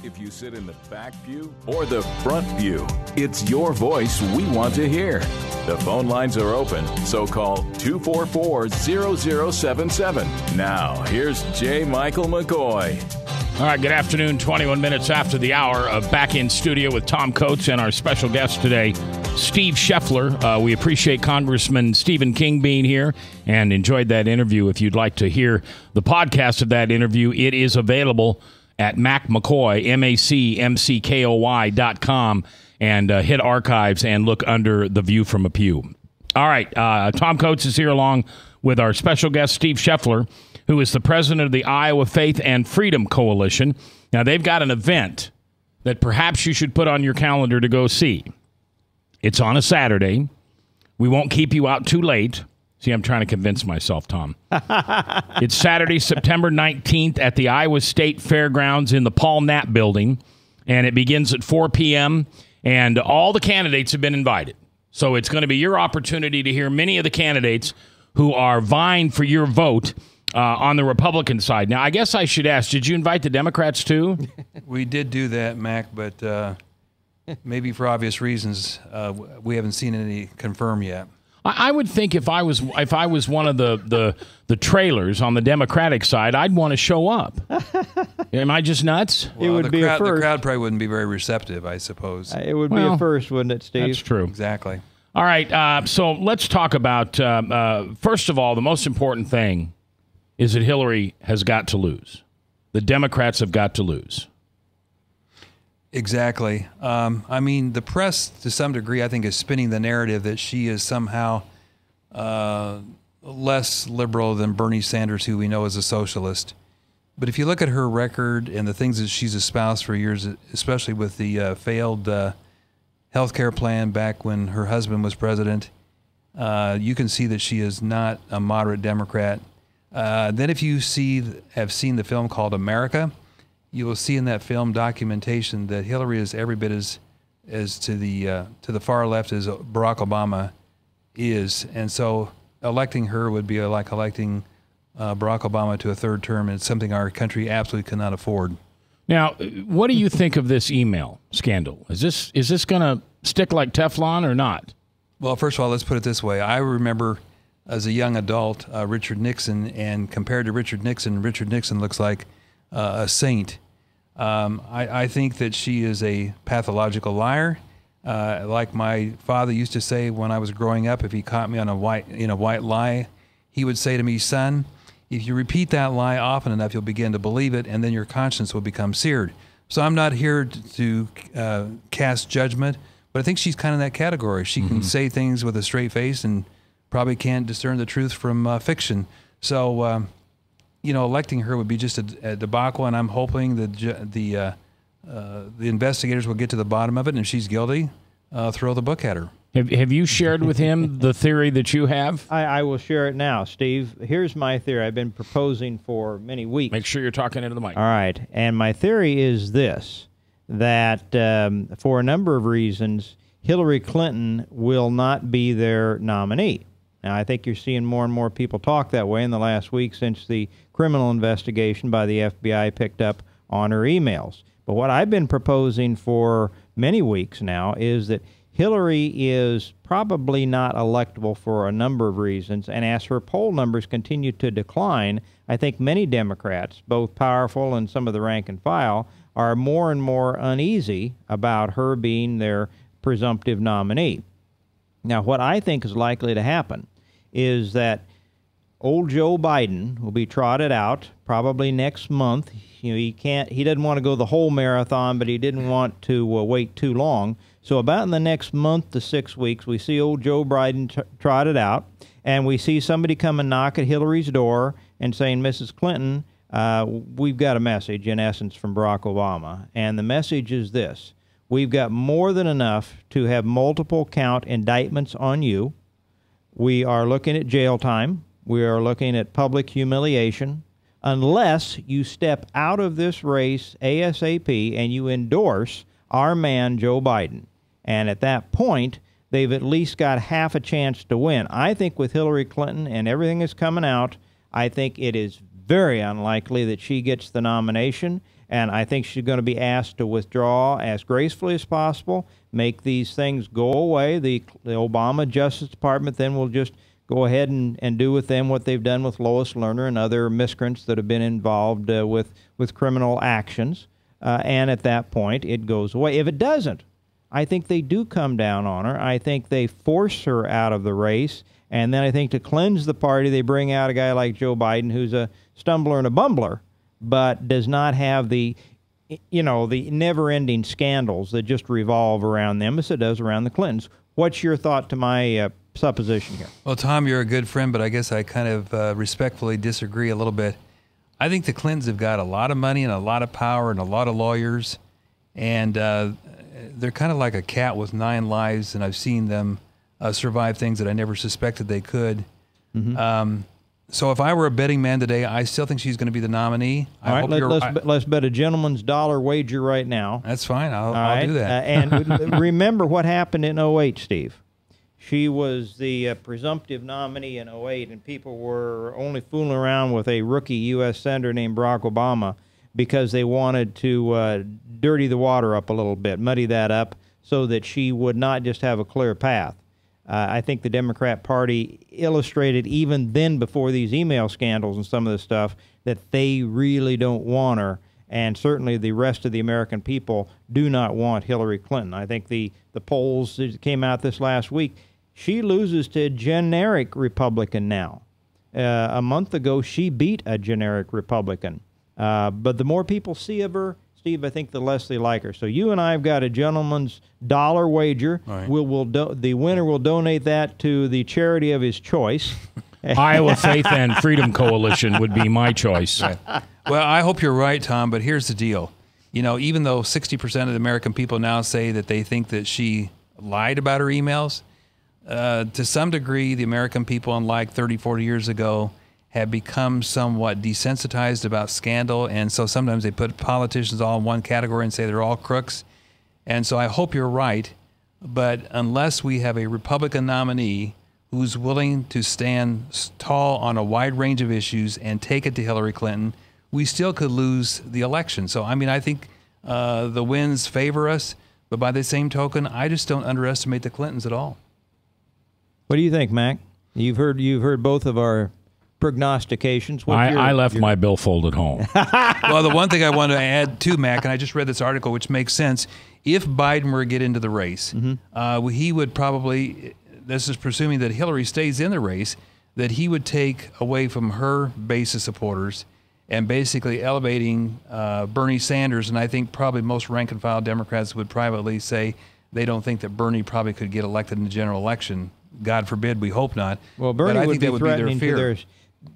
If you sit in the back pew or the front pew, it's your voice we want to hear. The phone lines are open, so call 244-0077. Now, here's J. Michael McCoy. All right, good afternoon, 21 minutes after the hour of Back in Studio with Tom Coates and our special guest today, Steve Sheffler. We appreciate Congressman Stephen King being here and enjoyed that interview. If you'd like to hear the podcast of that interview, it is available at MacMcCoy, MacMcKoy.com, and hit archives and look under the view from a pew. All right, Tom Coates is here along with our special guest, Steve Sheffler, who is the president of the Iowa Faith and Freedom Coalition. Now, they've got an event that perhaps you should put on your calendar to go see. It's on a Saturday. We won't keep you out too late. See, I'm trying to convince myself, Tom. It's Saturday, September 19th at the Iowa State Fairgrounds in the Paul Knapp Building, and it begins at 4 p.m., and all the candidates have been invited. So it's going to be your opportunity to hear many of the candidates who are vying for your vote on the Republican side. Now, I guess I should ask, did you invite the Democrats too? We did do that, Mac, but maybe for obvious reasons, we haven't seen any confirm yet. I would think if I was one of the trailers on the Democratic side, I'd want to show up. Am I just nuts? Well, it would be a first. The crowd probably wouldn't be very receptive, I suppose. It would be a first, wouldn't it, Steve? That's true. Exactly. All right, so let's talk about, first of all, the most important thing is that Hillary has got to lose. The Democrats have got to lose. Exactly. I mean, the press, to some degree, I think, is spinning the narrative that she is somehow less liberal than Bernie Sanders, who we know is a socialist. But if you look at her record and the things that she's espoused for years, especially with the failed health care plan back when her husband was president, you can see that she is not a moderate Democrat. Then if you have seen the film called America, you will see in that film documentation that Hillary is every bit as to the far left as Barack Obama is, and so electing her would be like electing Barack Obama to a third term, and it's something our country absolutely cannot afford. Now, what do you think of this email scandal? Is this going to stick like Teflon or not? Well, first of all, let's put it this way. I remember as a young adult Richard Nixon, and compared to Richard Nixon looks like a saint. I think that she is a pathological liar. Like my father used to say when I was growing up, if he caught me on a white lie, he would say to me, "Son, if you repeat that lie often enough, you'll begin to believe it, and then your conscience will become seared." So I'm not here to cast judgment, but I think she's kind of in that category. She can say things with a straight face and probably can't discern the truth from fiction. So, electing her would be just a debacle, and I'm hoping that the investigators will get to the bottom of it, and if she's guilty, throw the book at her. Have you shared with him the theory that you have? I will share it now, Steve. Here's my theory I've been proposing for many weeks. Make sure you're talking into the mic. All right. And my theory is this, that for a number of reasons, Hillary Clinton will not be their nominee. Now, I think you're seeing more and more people talk that way in the last week since the criminal investigation by the FBI picked up on her emails. But what I've been proposing for many weeks now is that Hillary is probably not electable for a number of reasons, and as her poll numbers continue to decline, I think many Democrats, both powerful and some of the rank and file, are more and more uneasy about her being their presumptive nominee. Now, what I think is likely to happen is that old Joe Biden will be trotted out probably next month. He doesn't want to go the whole marathon, but he didn't want to wait too long. So about in the next month to 6 weeks, we see old Joe Biden trotted out, and we see somebody come and knock at Hillary's door and saying, "Mrs. Clinton, we've got a message, in essence, from Barack Obama." And the message is this: we've got more than enough to have multiple count indictments on you. We are looking at jail time. We are looking at public humiliation. Unless you step out of this race ASAP and you endorse our man, Joe Biden. And at that point, they've at least got half a chance to win. I think with Hillary Clinton and everything that's coming out, I think it is very unlikely that she gets the nomination. And I think she's going to be asked to withdraw as gracefully as possible, make these things go away. The Obama Justice Department then will just go ahead and do with them what they've done with Lois Lerner and other miscreants that have been involved with criminal actions. And at that point, it goes away. If it doesn't, I think they do come down on her. I think they force her out of the race. And then I think to cleanse the party, they bring out a guy like Joe Biden, who's a stumbler and a bumbler, but does not have the never-ending scandals that just revolve around them as it does around the Clintons. What's your thought to my supposition here? Well, Tom, you're a good friend, but I guess I kind of respectfully disagree a little bit. I think the Clintons have got a lot of money and a lot of power and a lot of lawyers, and they're kind of like a cat with 9 lives, and I've seen them survive things that I never suspected they could. Mm-hmm. So if I were a betting man today, I still think she's going to be the nominee. All right, let's bet a gentleman's dollar wager right now. That's fine. I'll do that. And remember what happened in 2008, Steve. She was the presumptive nominee in 2008, and people were only fooling around with a rookie U.S. senator named Barack Obama because they wanted to dirty the water up a little bit, muddy that up, so that she would not just have a clear path. I think the Democrat Party illustrated even then, before these email scandals and some of this stuff, that they really don't want her, and certainly the rest of the American people do not want Hillary Clinton. I think the polls that came out this last week, she loses to a generic Republican now. A month ago, she beat a generic Republican. But the more people see of her, Steve, I think the less they like her. So you and I have got a gentleman's dollar wager. Right. The winner will donate that to the charity of his choice. Iowa Faith and Freedom Coalition would be my choice. Right. Well, I hope you're right, Tom, but here's the deal. Even though 60% of the American people now say that they think that she lied about her emails, to some degree, the American people, unlike 30, 40 years ago, have become somewhat desensitized about scandal, and so sometimes they put politicians all in one category and say they're all crooks. And so I hope you're right, but unless we have a Republican nominee who's willing to stand tall on a wide range of issues and take it to Hillary Clinton, we still could lose the election. So, I think the winds favor us, but by the same token, I just don't underestimate the Clintons at all. What do you think, Mac? You've heard both of our prognostications. I left my billfold at home. Well, the one thing I want to add too, Mac, and I just read this article, which makes sense. If Biden were to get into the race, he would probably, this is presuming that Hillary stays in the race, that he would take away from her base of supporters and basically elevating Bernie Sanders. And I think probably most rank and file Democrats would privately say they don't think that Bernie probably could get elected in the general election. God forbid, we hope not. Well, Bernie would be threatening to their...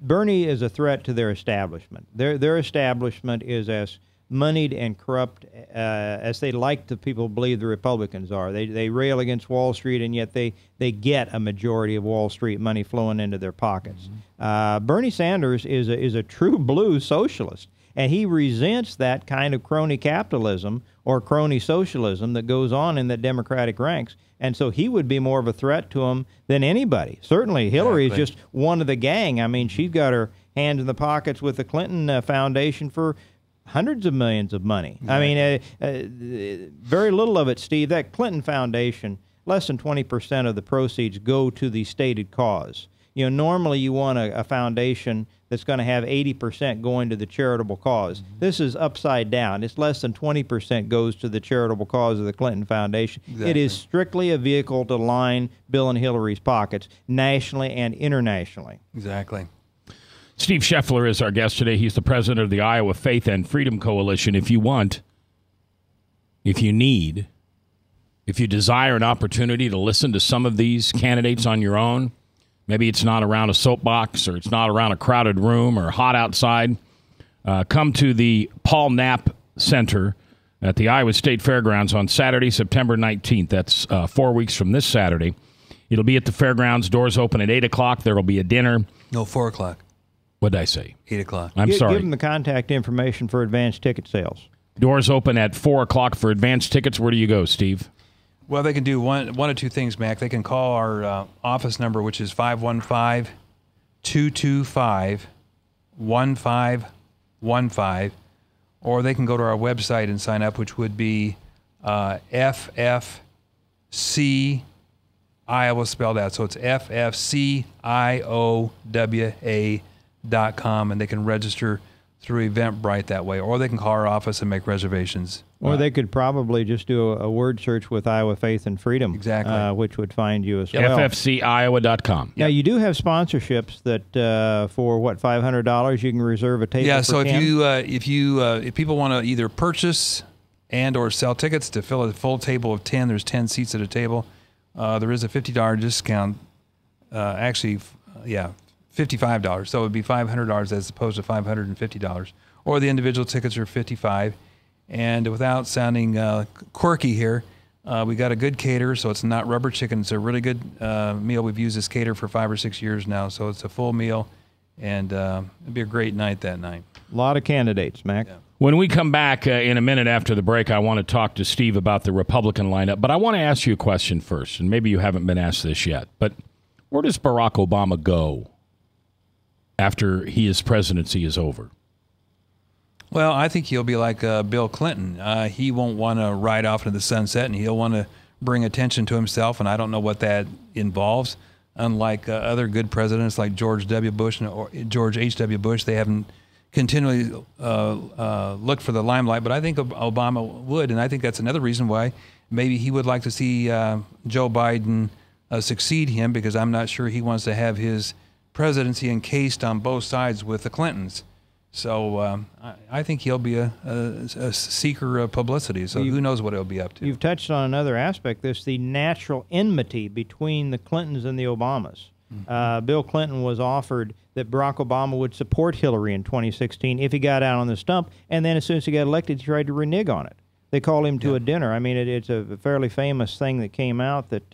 Bernie is a threat to their establishment. Their establishment is as moneyed and corrupt as they like to people believe the Republicans are. They rail against Wall Street, and yet they get a majority of Wall Street money flowing into their pockets. Bernie Sanders is a true blue socialist, and he resents that kind of crony capitalism or crony socialism that goes on in the Democratic ranks. And so he would be more of a threat to him than anybody. Certainly, Hillary is just one of the gang. I mean, she's got her hands in the pockets with the Clinton Foundation for hundreds of millions of money. Exactly. I mean, very little of it, Steve. That Clinton Foundation, less than 20% of the proceeds go to the stated cause. Normally you want a foundation that's going to have 80% going to the charitable cause. This is upside down. It's less than 20% goes to the charitable cause of the Clinton Foundation. Exactly. It is strictly a vehicle to line Bill and Hillary's pockets, nationally and internationally. Exactly. Steve Sheffler is our guest today. He's the president of the Iowa Faith and Freedom Coalition. If you want, if you need, if you desire an opportunity to listen to some of these candidates on your own, maybe it's not around a soapbox or it's not around a crowded room or hot outside, come to the Paul Knapp Center at the Iowa State Fairgrounds on Saturday, September 19th. That's 4 weeks from this Saturday. It'll be at the fairgrounds. Doors open at 8 o'clock. There will be a dinner. No, 4 o'clock. What did I say? 8 o'clock. I'm sorry. Give them the contact information for advanced ticket sales. Doors open at 4 o'clock for advanced tickets. Where do you go, Steve? Well, they can do one of two things, Mac. They can call our office number, which is 515-225-1515, or they can go to our website and sign up, which would be FFC Iowa spelled out. So it's FFCIOWA.com, and they can register through Eventbrite that way, or they can call our office and make reservations. Or they could probably just do a word search with Iowa Faith and Freedom, exactly, which would find you as well. FFCIowa.com. Now, you do have sponsorships that for what, $500 you can reserve a table. Yeah, for so 10? if people want to either purchase and or sell tickets to fill a full table of 10, there's 10 seats at a table. There is a $50 discount. $55. So it would be $500 as opposed to $550. Or the individual tickets are $55. And without sounding quirky here, we got a good caterer, so it's not rubber chicken. It's a really good meal. We've used this caterer for 5 or 6 years now, so it's a full meal, and it'd be a great night that night. A lot of candidates, Mac. Yeah. When we come back in a minute after the break, I want to talk to Steve about the Republican lineup, but I want to ask you a question first, and maybe you haven't been asked this yet, but where does Barack Obama go after his presidency is over? Well, I think he'll be like Bill Clinton. He won't want to ride off into the sunset, and he'll want to bring attention to himself, and I don't know what that involves. Unlike other good presidents like George W. Bush or George H.W. Bush, they haven't continually looked for the limelight, but I think Obama would, and I think that's another reason why maybe he would like to see Joe Biden succeed him, because I'm not sure he wants to have his presidency encased on both sides with the Clintons. So I think he'll be a seeker of publicity. So who knows what he'll be up to. You've touched on another aspect. There's the natural enmity between the Clintons and the Obamas. Mm-hmm. Bill Clinton was offered that Barack Obama would support Hillary in 2016 if he got out on the stump, and then as soon as he got elected, he tried to renege on it. They called him to a dinner. I mean, it's a fairly famous thing that came out that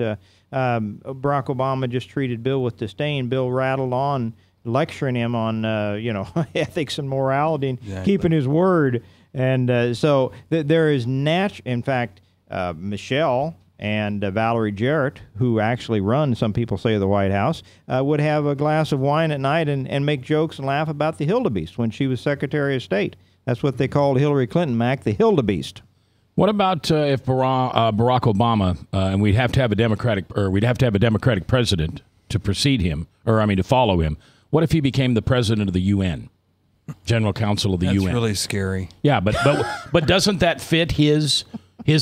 Barack Obama just treated Bill with disdain. Bill rattled on, lecturing him on, ethics and morality and keeping his word. And so there is in fact, Michelle and Valerie Jarrett, who actually run, some people say, the White House, would have a glass of wine at night and make jokes and laugh about the Hildebeest when she was Secretary of State. That's what they called Hillary Clinton, Mac, the Hildebeest. What about if Barack Obama, and we'd have to have a Democratic president to precede him, to follow him? What if he became the president of the UN, General Council of the UN? That's really scary. Yeah, but doesn't that fit his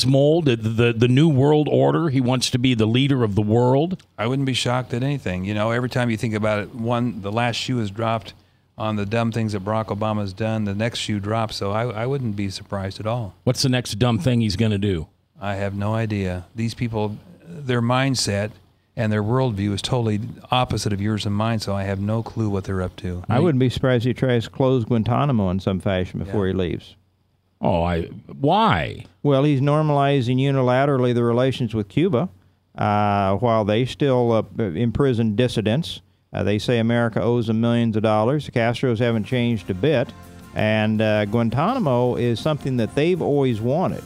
mold, the new world order? He wants to be the leader of the world. I wouldn't be shocked at anything. Every time you think about it, the last shoe is dropped on the dumb things that Barack Obama's done. The next shoe drops, so I wouldn't be surprised at all. What's the next dumb thing he's going to do? I have no idea. These people, their mindset and their worldview is totally opposite of yours and mine, so I have no clue what they're up to. I wouldn't be surprised if he tries to close Guantanamo in some fashion before he leaves. Why? Well, he's normalizing unilaterally the relations with Cuba while they still imprison dissidents. They say America owes them millions of dollars. The Castros haven't changed a bit. And Guantanamo is something that they've always wanted.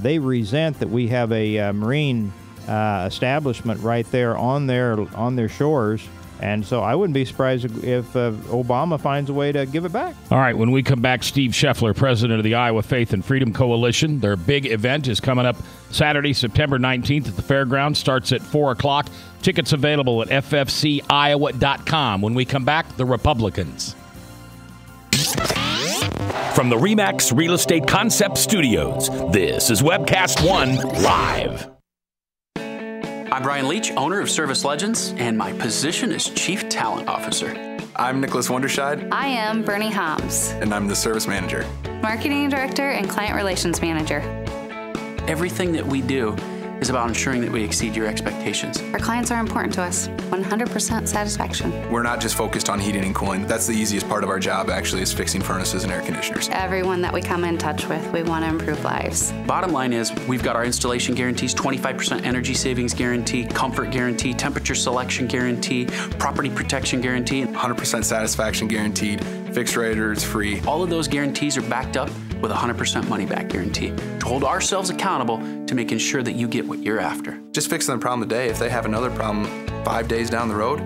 They resent that we have a marine establishment right there on their shores. And so I wouldn't be surprised if Obama finds a way to give it back. All right, when we come back, Steve Sheffler, president of the Iowa Faith and Freedom Coalition. Their big event is coming up Saturday, September 19th at the fairgrounds. Starts at 4 o'clock. Tickets available at ffciowa.com. When we come back, the Republicans. From the RE/MAX Real Estate Concept Studios, this is Webcast One Live. I'm Brian Leach, owner of Service Legends, and my position is Chief Talent Officer. I'm Nicholas Wonderscheid. I am Bernie Hobbs. And I'm the Service Manager. Marketing Director and Client Relations Manager. Everything that we do is about ensuring that we exceed your expectations. Our clients are important to us. 100% satisfaction. We're not just focused on heating and cooling. That's the easiest part of our job, actually, is fixing furnaces and air conditioners. Everyone that we come in touch with, we want to improve lives. Bottom line is, we've got our installation guarantees, 25% energy savings guarantee, comfort guarantee, temperature selection guarantee, property protection guarantee. 100% satisfaction guaranteed, fixed raters free. All of those guarantees are backed up with a 100% money-back guarantee to hold ourselves accountable to making sure that you get what you're after. Just fixing the problem today. If they have another problem 5 days down the road,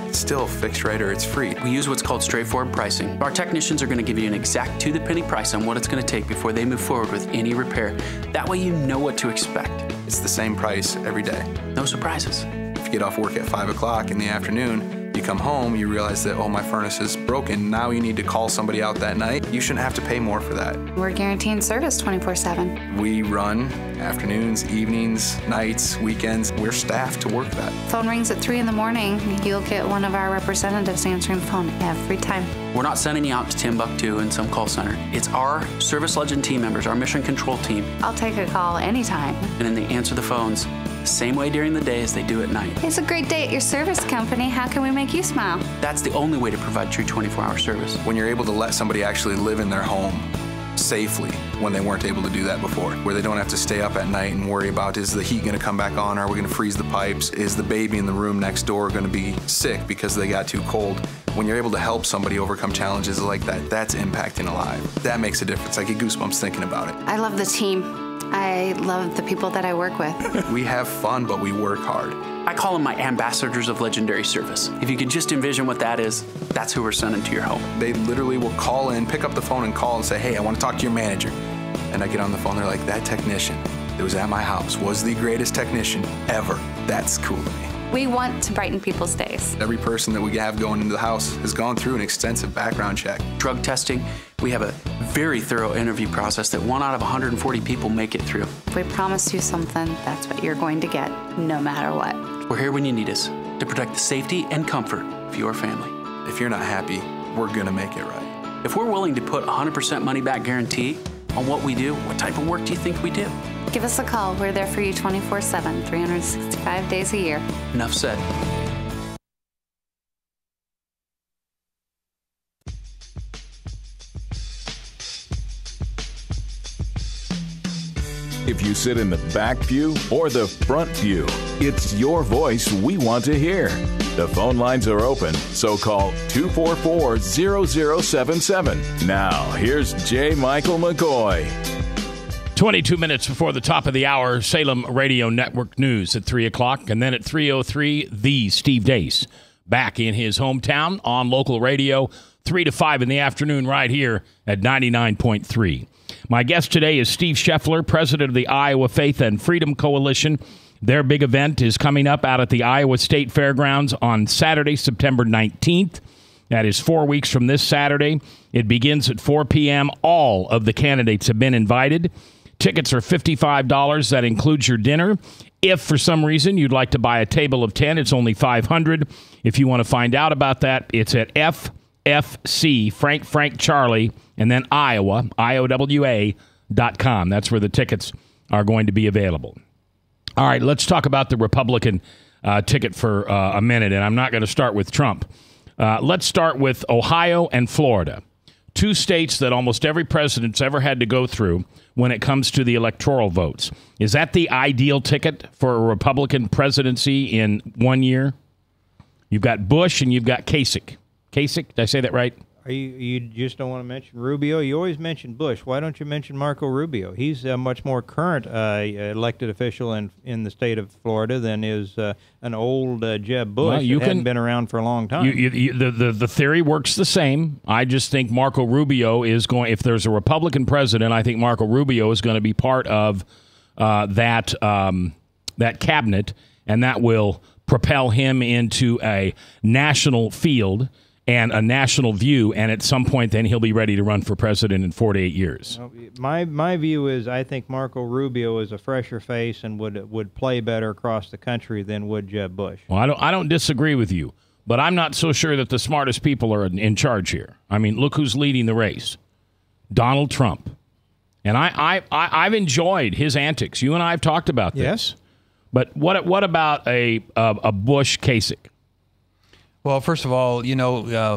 it's still fixed right or it's free. We use what's called straightforward pricing. Our technicians are going to give you an exact to-the-penny price on what it's going to take before they move forward with any repair. That way you know what to expect. It's the same price every day. No surprises. If you get off work at 5 o'clock in the afternoon, you come home, you realize that, oh, my furnace is broken. Now you need to call somebody out that night. You shouldn't have to pay more for that. We're guaranteeing service 24/7. We run afternoons, evenings, nights, weekends. We're staffed to work that. Phone rings at 3 in the morning. You'll get one of our representatives answering the phone every time. We're not sending you out to Timbuktu in some call center. It's our Service Legend team members, our mission control team. I'll take a call anytime. And then they answer the phones the same way during the day as they do at night. It's a great day at your service company. How can we make you smile? That's the only way to provide true 24-hour service. When you're able to let somebody actually live in their home safely when they weren't able to do that before, where they don't have to stay up at night and worry about, is the heat going to come back on? Are we going to freeze the pipes? Is the baby in the room next door going to be sick because they got too cold? When you're able to help somebody overcome challenges like that, that's impacting a life. That makes a difference. I get goosebumps thinking about it. I love the team. I love the people that I work with. We have fun, but we work hard. I call them my ambassadors of legendary service. If you could just envision what that is, that's who we're sending to your home. They literally will call in, pick up the phone and call and say, hey, I want to talk to your manager. And I get on the phone, they're like, that technician that was at my house was the greatest technician ever. That's cool to me. We want to brighten people's days. Every person that we have going into the house has gone through an extensive background check. Drug testing, we have a very thorough interview process that 1 out of 140 people make it through. If we promise you something, that's what you're going to get, no matter what. We're here when you need us to protect the safety and comfort of your family. If you're not happy, we're gonna make it right. If we're willing to put 100% money back guarantee on what we do, what type of work do you think we do? Give us a call. We're there for you 24/7, 365 days a year. Enough said. If you sit in the back pew or the front pew, it's your voice we want to hear. The phone lines are open, so call 244-0077. Now, here's J. Michael McCoy. 22 minutes before the top of the hour, Salem Radio Network News at 3 o'clock. And then at 3:03, the Steve Deace back in his hometown on local radio, 3 to 5 in the afternoon right here at 99.3. My guest today is Steve Sheffler, president of the Iowa Faith and Freedom Coalition. Their big event is coming up out at the Iowa State Fairgrounds on Saturday, September 19th. That is 4 weeks from this Saturday. It begins at 4 p.m. All of the candidates have been invited. Tickets are $55. That includes your dinner. If for some reason you'd like to buy a table of 10, it's only $500. If you want to find out about that, it's at FFC, Frank Charlie, and then Iowa, IOWA.com. That's where the tickets are going to be available. All right, let's talk about the Republican ticket for a minute, and I'm not going to start with Trump. Let's start with Ohio and Florida, two states that almost every president's ever had to go through when it comes to the electoral votes. Is that the ideal ticket for a Republican presidency in 1 year? You've got Bush and you've got Kasich. Kasich, did I say that right? You just don't want to mention Rubio? You always mention Bush. Why don't you mention Marco Rubio? He's a much more current elected official in the state of Florida than is an old Jeb Bush who hadn't been around for a long time. The theory works the same. I just think Marco Rubio is going, if there's a Republican president, I think Marco Rubio is going to be part of that cabinet, and that will propel him into a national field and a national view, and at some point then he'll be ready to run for president in 4 to 8 years. My view is I think Marco Rubio is a fresher face and would play better across the country than would Jeb Bush. Well, I don't disagree with you, but I'm not so sure that the smartest people are in charge here. I mean, look who's leading the race. Donald Trump. And I've enjoyed his antics. You and I have talked about this. Yes. But what about a Bush Kasich? Well, first of all,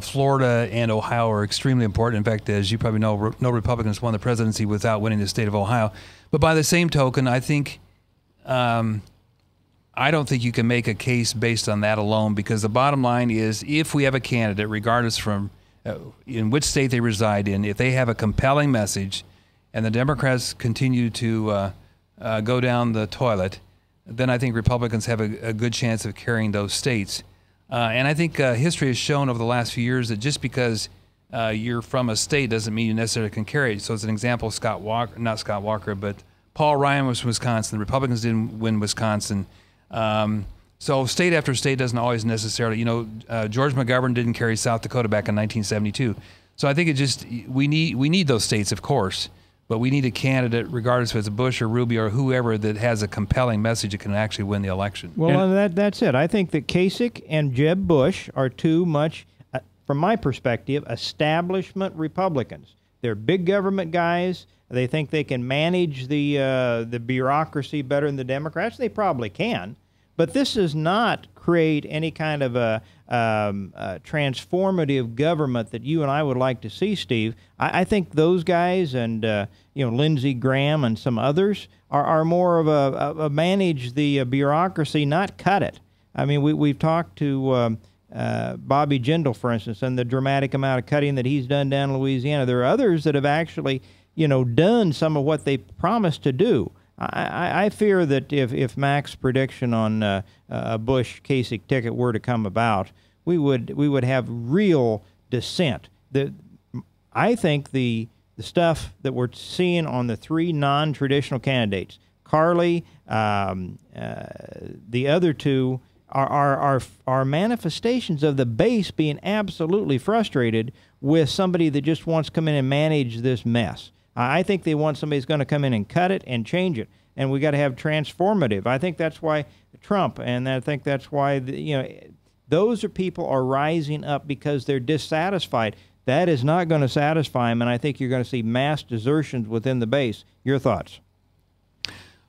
Florida and Ohio are extremely important. In fact, as you probably know, no Republicans won the presidency without winning the state of Ohio. But by the same token, I think I don't think you can make a case based on that alone, because the bottom line is if we have a candidate, regardless from in which state they reside in, if they have a compelling message and the Democrats continue to go down the toilet, then I think Republicans have a good chance of carrying those states. And I think history has shown over the last few years that just because you're from a state doesn't mean you necessarily can carry it. So as an example, not Scott Walker, but Paul Ryan was from Wisconsin. The Republicans didn't win Wisconsin. So state after state doesn't always necessarily, George McGovern didn't carry South Dakota back in 1972. So I think we need those states, of course, but we need a candidate, regardless if it's Bush or Rubio or whoever, that has a compelling message that can actually win the election. Well, that's it. I think that Kasich and Jeb Bush are too much, from my perspective, establishment Republicans. They're big government guys. They think they can manage the bureaucracy better than the Democrats. They probably can. But this does not create any kind of a transformative government that you and I would like to see, Steve. I think those guys and Lindsey Graham and some others are more of a manage the bureaucracy, not cut it. I mean, we've talked to Bobby Jindal, for instance, and the dramatic amount of cutting that he's done down in Louisiana. There are others that have actually done some of what they promised to do. I fear that if Mac's prediction on a Bush-Kasich ticket were to come about, we would have real dissent. I think the stuff that we're seeing on the three non-traditional candidates, Carly, the other two, are manifestations of the base being absolutely frustrated with somebody that just wants to come in and manage this mess. I think they want somebody who's going to come in and cut it and change it, and we got to have transformative. I think that's why Trump, and I think that's why those people are rising up because they're dissatisfied. That is not going to satisfy them, and I think you're going to see mass desertions within the base. Your thoughts?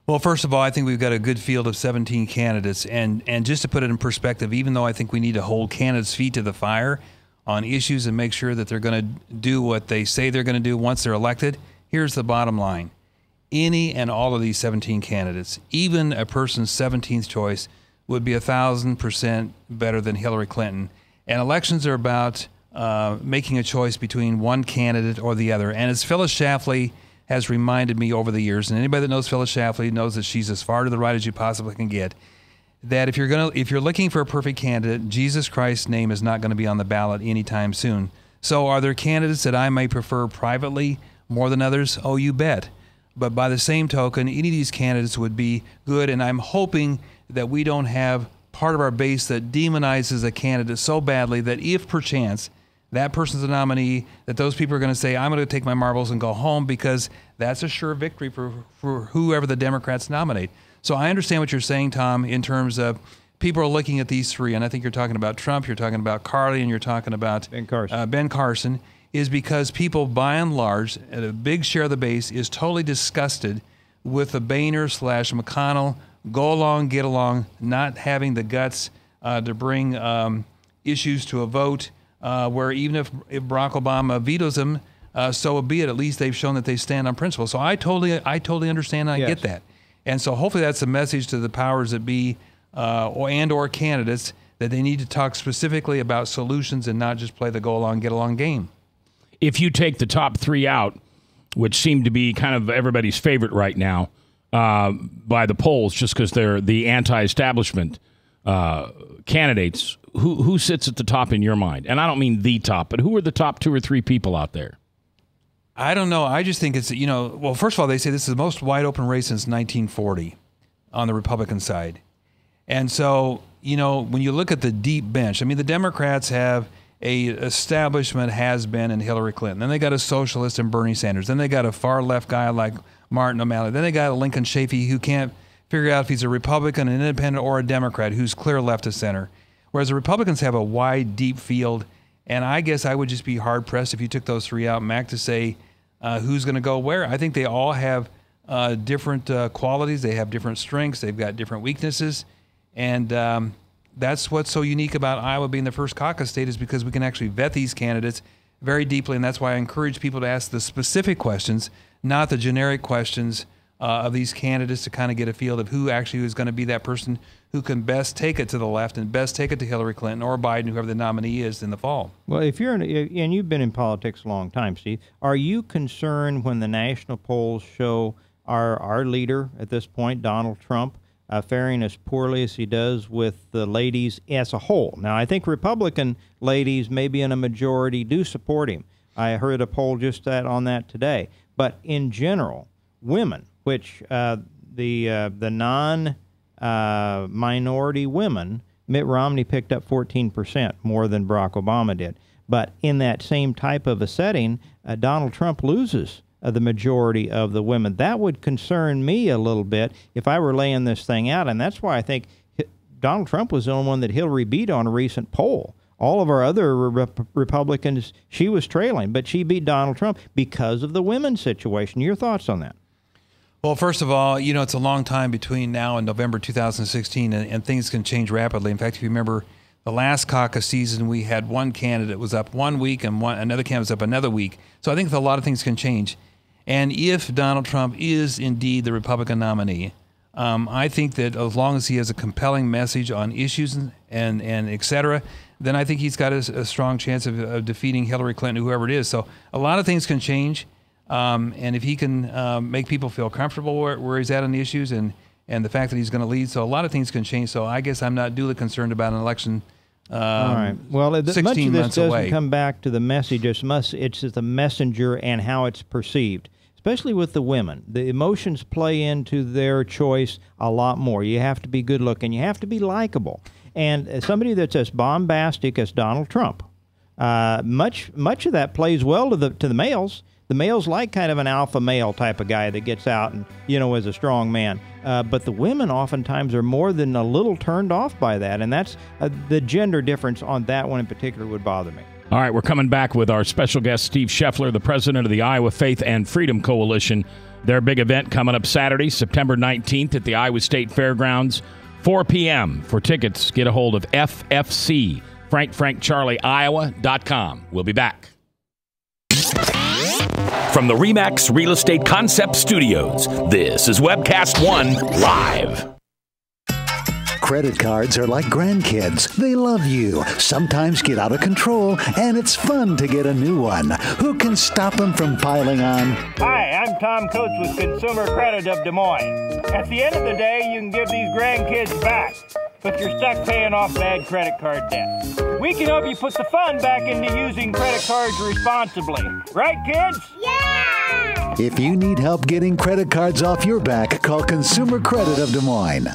Well, first of all, I think we've got a good field of 17 candidates, and just to put it in perspective, even though I think we need to hold candidates' feet to the fire on issues and make sure that they're going to do what they say they're going to do once they're elected, here's the bottom line. Any and all of these 17 candidates, even a person's 17th choice, would be 1,000% better than Hillary Clinton. And elections are about making a choice between one candidate or the other. And as Phyllis Schlafly has reminded me over the years, and anybody that knows Phyllis Schlafly knows that she's as far to the right as you possibly can get, that if you're looking for a perfect candidate, Jesus Christ's name is not going to be on the ballot anytime soon. So are there candidates that I may prefer privately more than others? Oh, you bet. But by the same token, any of these candidates would be good, and I'm hoping that we don't have part of our base that demonizes a candidate so badly that if perchance that person's a nominee, that those people are going to say, I'm going to take my marbles and go home, because that's a sure victory for whoever the Democrats nominate. So I understand what you're saying, Tom, in terms of people are looking at these three, and I think you're talking about Trump, you're talking about Carly, and you're talking about Ben Carson, is because people, by and large, a big share of the base is totally disgusted with the Boehner/McConnell go along, get along, not having the guts to bring issues to a vote, where even if Barack Obama vetoes them, so be it. At least they've shown that they stand on principle. So I totally understand and I get that. And so hopefully that's a message to the powers that be or candidates that they need to talk specifically about solutions and not just play the go along, get along game. If you take the top three out, which seem to be kind of everybody's favorite right now by the polls, just because they're the anti-establishment candidates, who sits at the top in your mind? And I don't mean the top, but who are the top two or three people out there? I don't know. I just think it's, well, first of all, they say this is the most wide open race since 1940 on the Republican side. And so, when you look at the deep bench, I mean, the Democrats have a establishment has-been in Hillary Clinton. Then they got a socialist in Bernie Sanders. Then they got a far-left guy like Martin O'Malley. Then they got a Lincoln Chafee who can't figure out if he's a Republican, an independent, or a Democrat, who's clear left of center. Whereas the Republicans have a wide, deep field. And I guess I would just be hard-pressed if you took those three out, Mac, to say who's going to go where. I think they all have different qualities. They have different strengths. They've got different weaknesses. And that's what's so unique about Iowa being the first caucus state, is because we can actually vet these candidates very deeply. And that's why I encourage people to ask the specific questions, not the generic questions of these candidates, to kind of get a feel of who actually is going to be that person who can best take it to the left and best take it to Hillary Clinton or Biden, whoever the nominee is in the fall. Well, if you're and you've been in politics a long time, Steve, are you concerned when the national polls show our leader at this point, Donald Trump, faring as poorly as he does with the ladies as a whole. Now, I think Republican ladies, maybe in a majority, do support him. I heard a poll just on that today. But in general, women, which the non-minority women, Mitt Romney picked up 14% more than Barack Obama did. But in that same type of a setting, Donald Trump loses the majority of the women. That would concern me a little bit if I were laying this thing out. And that's why I think Donald Trump was the only one that Hillary beat on a recent poll. All of our other Republicans, she was trailing, but she beat Donald Trump because of the women's situation. Your thoughts on that? Well, first of all, it's a long time between now and November 2016, and things can change rapidly. In fact, if you remember the last caucus season, we had one candidate was up 1 week and another candidate was up another week. So I think a lot of things can change. And if Donald Trump is indeed the Republican nominee, I think that as long as he has a compelling message on issues and et cetera, then I think he's got a strong chance of defeating Hillary Clinton, whoever it is. So a lot of things can change. And if he can make people feel comfortable where he's at on the issues and the fact that he's going to lead, so a lot of things can change. So I guess I'm not duly concerned about an election. All right. Well, much of this doesn't come back to the message. It's the messenger and how it's perceived, especially with the women. The emotions play into their choice a lot more. You have to be good looking. You have to be likable. And somebody that's as bombastic as Donald Trump, much of that plays well to the males. The males like kind of an alpha male type of guy that gets out and, is a strong man. But the women oftentimes are more than a little turned off by that. And that's the gender difference on that one in particular would bother me. All right, we're coming back with our special guest, Steve Sheffler, the president of the Iowa Faith and Freedom Coalition. Their big event coming up Saturday, September 19th at the Iowa State Fairgrounds, 4 p.m. For tickets, get a hold of FFC, FrankCharlieIowa.com. We'll be back. From the RE/MAX Real Estate Concept Studios, this is Webcast One Live. Credit cards are like grandkids. They love you, sometimes get out of control, and it's fun to get a new one. Who can stop them from piling on? Hi, I'm Tom Coates with Consumer Credit of Des Moines. At the end of the day, you can give these grandkids back, but you're stuck paying off bad credit card debt. We can help you put the fun back into using credit cards responsibly. Right, kids? Yeah! If you need help getting credit cards off your back, call Consumer Credit of Des Moines.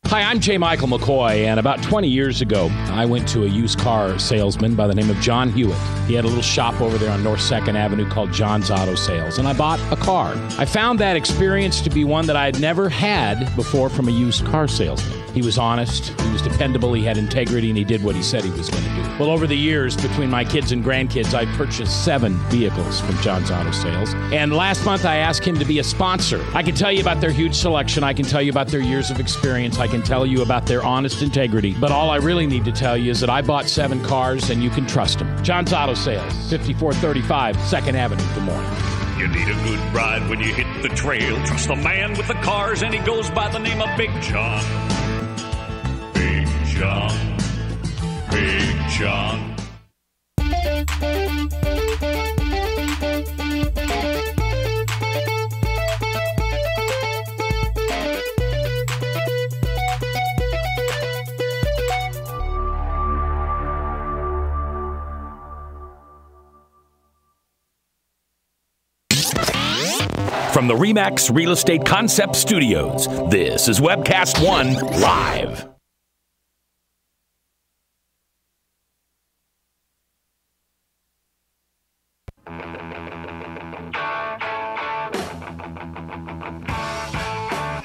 Hi, I'm J. Michael McCoy, and about 20 years ago, I went to a used car salesman by the name of John Hewitt. He had a little shop over there on North 2nd Avenue called John's Auto Sales, and I bought a car. I found that experience to be one that I had never had before from a used car salesman. He was honest, he was dependable, he had integrity, and he did what he said he was going to do. Well, over the years, between my kids and grandkids, I purchased 7 vehicles from John's Auto Sales, and last month I asked him to be a sponsor. I can tell you about their huge selection, I can tell you about their years of experience, I can tell you about their honest integrity, but all I really need to tell you is that I bought 7 cars and you can trust them. John's Auto Sales, 5435 2nd Avenue, Des Moines. You need a good ride when you hit the trail. Trust the man with the cars, and he goes by the name of Big John. Big John. Big John. From the RE/MAX Real Estate Concept Studios, this is Webcast One Live.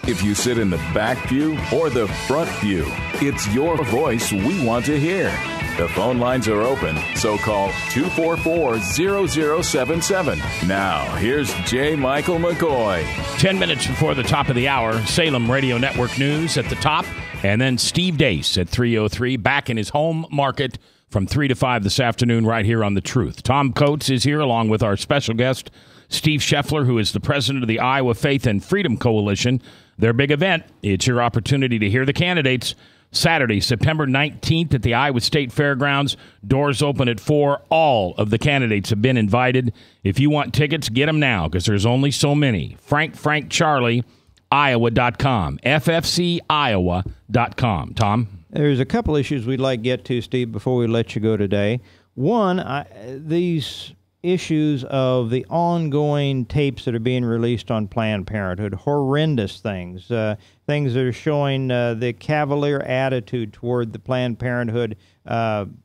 If you sit in the back pew or the front pew, it's your voice we want to hear. The phone lines are open, so call 244-0077. Now, here's J. Michael McCoy. 10 minutes before the top of the hour, Salem Radio Network News at the top, and then Steve Deace at 3:03, back in his home market from 3 to 5 this afternoon right here on The Truth. Tom Coates is here along with our special guest, Steve Sheffler, who is the president of the Iowa Faith and Freedom Coalition. Their big event, it's your opportunity to hear the candidates. Saturday, September 19th at the Iowa State Fairgrounds. Doors open at 4. All of the candidates have been invited. If you want tickets, get them now because there's only so many. Frank Charlie, ffciowa.com. ffciowa.com. Tom? There's a couple issues we'd like to get to, Steve, before we let you go today. One, these issues of the ongoing tapes that are being released on Planned Parenthood, horrendous things, things that are showing the cavalier attitude toward the Planned Parenthood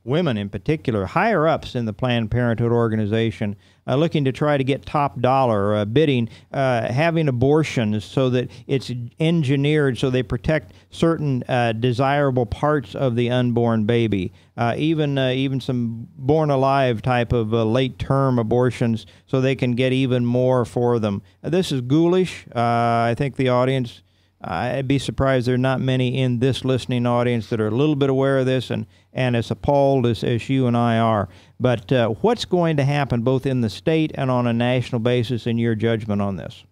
women in particular, higher-ups in the Planned Parenthood organization, looking to try to get top dollar, bidding, having abortions so that it's engineered so they protect certain desirable parts of the unborn baby, even some born-alive type of late-term abortions so they can get even more for them. This is ghoulish. I think the audience, I'd be surprised there are not many in this listening audience that are a little bit aware of this and as appalled as you and I are. But what's going to happen both in the state and on a national basis in your judgment on this?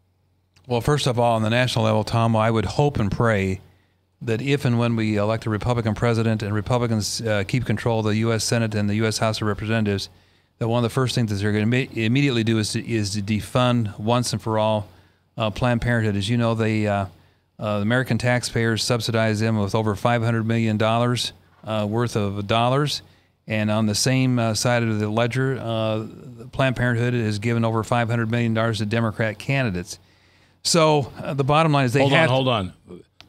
Well, first of all, on the national level, Tom, I would hope and pray that if and when we elect a Republican president and Republicans keep control of the U.S. Senate and the U.S. House of Representatives, that one of the first things that they're going to immediately do is to defund once and for all Planned Parenthood. As you know, the American taxpayers subsidize them with over $500 million worth of dollars. And on the same side of the ledger, Planned Parenthood has given over $500 million to Democrat candidates. So the bottom line is Hold on.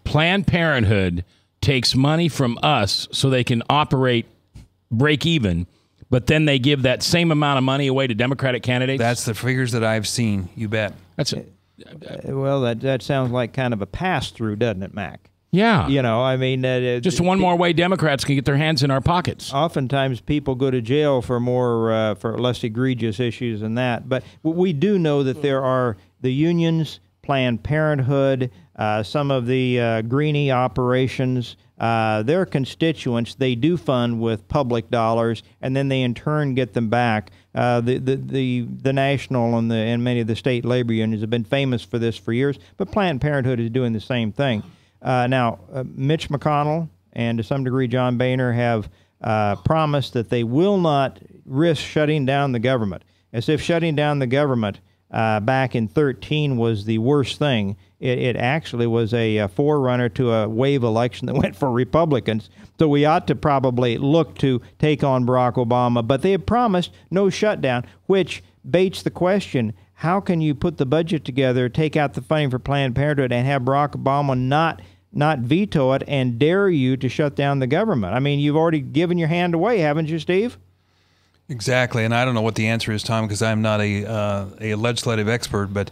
Planned Parenthood takes money from us so they can operate break even, but then they give that same amount of money away to Democratic candidates? That's the figures that I've seen, you bet. That's it. Well, that sounds like kind of a pass-through, doesn't it, Mac? Yeah. You know, I mean... just one more way Democrats can get their hands in our pockets. Oftentimes people go to jail for more, for less egregious issues than that. But we do know that there are the unions, Planned Parenthood, some of the greenie operations, their constituents, they do fund with public dollars, and then they in turn get them back. The national and many of the state labor unions have been famous for this for years, but Planned Parenthood is doing the same thing. Now, Mitch McConnell and to some degree John Boehner have promised that they will not risk shutting down the government, as if shutting down the government back in 2013 was the worst thing. It actually was a forerunner to a wave election that went for Republicans. So we ought to probably look to take on Barack Obama. But they have promised no shutdown, which baits the question, how can you put the budget together, take out the funding for Planned Parenthood, and have Barack Obama not veto it and dare you to shut down the government? I mean, you've already given your hand away, haven't you, Steve? Exactly, and I don't know what the answer is, Tom, because I'm not a legislative expert. But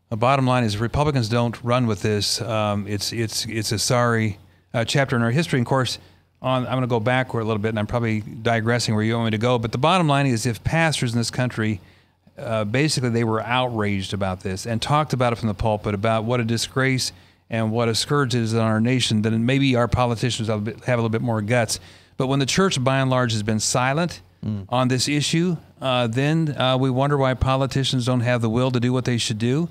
the bottom line is, Republicans don't run with this. It's a sorry chapter in our history. And of course, I'm going to go backward a little bit, and I'm probably digressing where you want me to go. But the bottom line is, if pastors in this country, basically, they were outraged about this and talked about it from the pulpit about what a disgrace and what a scourge it is on our nation, then maybe our politicians have a little bit more guts. But when the church, by and large, has been silent on this issue, then we wonder why politicians don't have the will to do what they should do.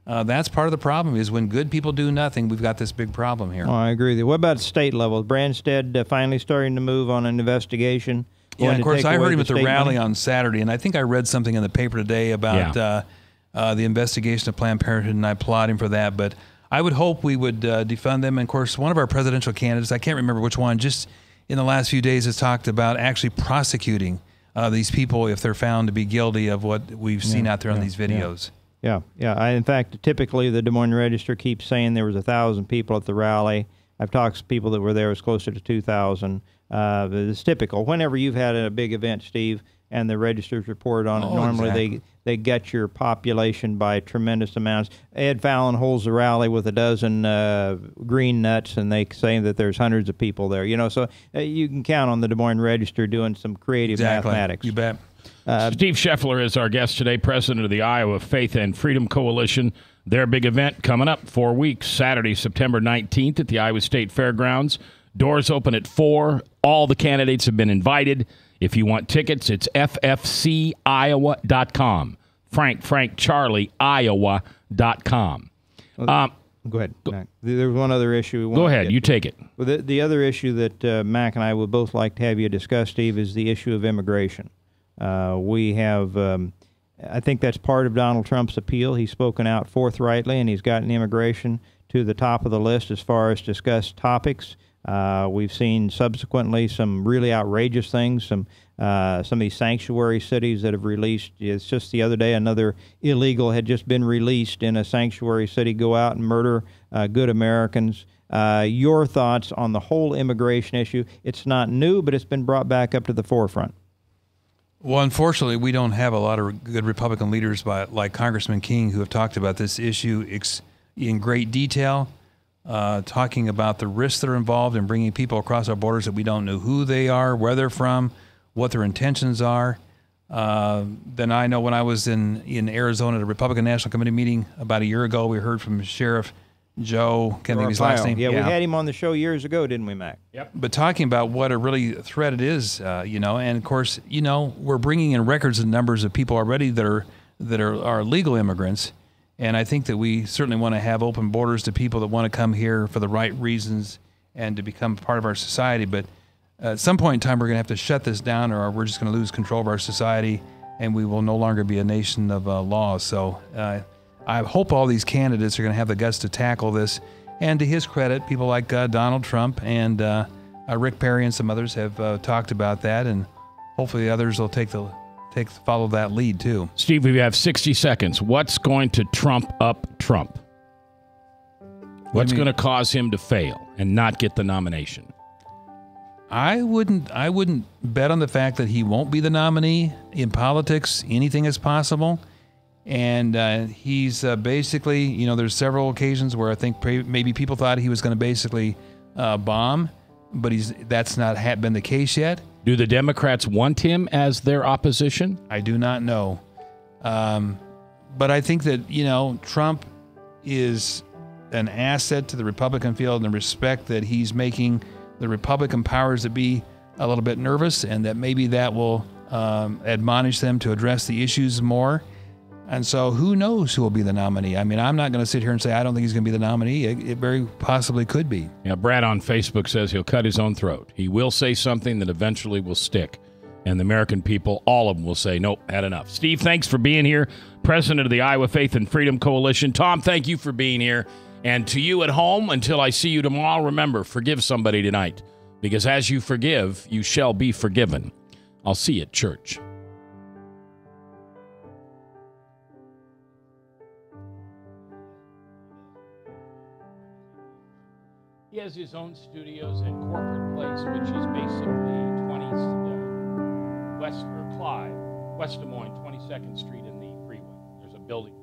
That's part of the problem, is when good people do nothing, we've got this big problem here. Oh, I agree with you. What about state level? Branstad finally starting to move on an investigation? Yeah, of course, I heard him at the rally on Saturday, and I think I read something in the paper today about the investigation of Planned Parenthood, and I applaud him for that. But I would hope we would defund them. And, of course, one of our presidential candidates, I can't remember which one, just in the last few days has talked about actually prosecuting these people if they're found to be guilty of what we've seen out there on these videos. Yeah. In fact, typically the Des Moines Register keeps saying there was 1,000 people at the rally. I've talked to people that were there. It was closer to 2,000. It's typical. Whenever you've had a big event, Steve, and the Register's reported on it, normally they get your population by tremendous amounts. Ed Fallon holds the rally with a dozen green nuts, and they say that there's hundreds of people there. You know, so you can count on the Des Moines Register doing some creative mathematics. You bet. Steve Sheffler is our guest today, president of the Iowa Faith and Freedom Coalition. Their big event coming up 4 weeks, Saturday, September 19th at the Iowa State Fairgrounds. Doors open at 4. All the candidates have been invited. If you want tickets, it's ffciowa.com. Frank Charlie, Iowa.com. Go ahead, Mac. There's one other issue. Go ahead. You take it. Well, the other issue that Mac and I would both like to have you discuss, Steve, is the issue of immigration. We have I think that's part of Donald Trump's appeal. He's spoken out forthrightly, and he's gotten immigration to the top of the list as far as discussed topics. We've seen subsequently some really outrageous things, some of these sanctuary cities that have released. It's just the other day, another illegal had just been released in a sanctuary city, go out and murder good Americans. Your thoughts on the whole immigration issue? It's not new, but it's been brought back up to the forefront. Well, unfortunately, we don't have a lot of good Republican leaders like Congressman King who have talked about this issue in great detail, talking about the risks that are involved in bringing people across our borders that we don't know who they are, where they're from, what their intentions are. Then I know when I was in Arizona at a Republican National Committee meeting about a year ago, we heard from Sheriff Joe, can't think of his last name. Yeah, we had him on the show years ago, didn't we, Mac? Yep. But talking about what a really threat it is, and of course, we're bringing in records and numbers of people already that are legal immigrants, and I think that we certainly want to have open borders to people that want to come here for the right reasons and to become part of our society. But at some point in time, we're going to have to shut this down, or we're just going to lose control of our society, and we will no longer be a nation of laws. So I hope all these candidates are going to have the guts to tackle this. And to his credit, people like Donald Trump and Rick Perry and some others have talked about that, and hopefully the others will follow that lead too. Steve, we have 60 seconds. What's going to trump up Trump? What's going to cause him to fail and not get the nomination? I wouldn't bet on the fact that he won't be the nominee. In politics, anything is possible. And he's basically, there's several occasions where I think maybe people thought he was going to basically bomb, but that's not been the case yet. Do the Democrats want him as their opposition? I do not know. But I think that, Trump is an asset to the Republican field in the respect that he's making the Republican powers that be a little bit nervous, and that maybe that will admonish them to address the issues more. And so who knows who will be the nominee? I mean, I'm not going to sit here and say I don't think he's going to be the nominee. It very possibly could be. Yeah, Brad on Facebook says he'll cut his own throat. He will say something that eventually will stick. And the American people, all of them, will say, nope, had enough. Steve, thanks for being here. President of the Iowa Faith and Freedom Coalition. Tom, thank you for being here. And to you at home, until I see you tomorrow, remember, forgive somebody tonight. Because as you forgive, you shall be forgiven. I'll see you at church. He has his own studios and corporate place, which is basically 20 West Des Moines, 22nd Street in the freeway. There's a building.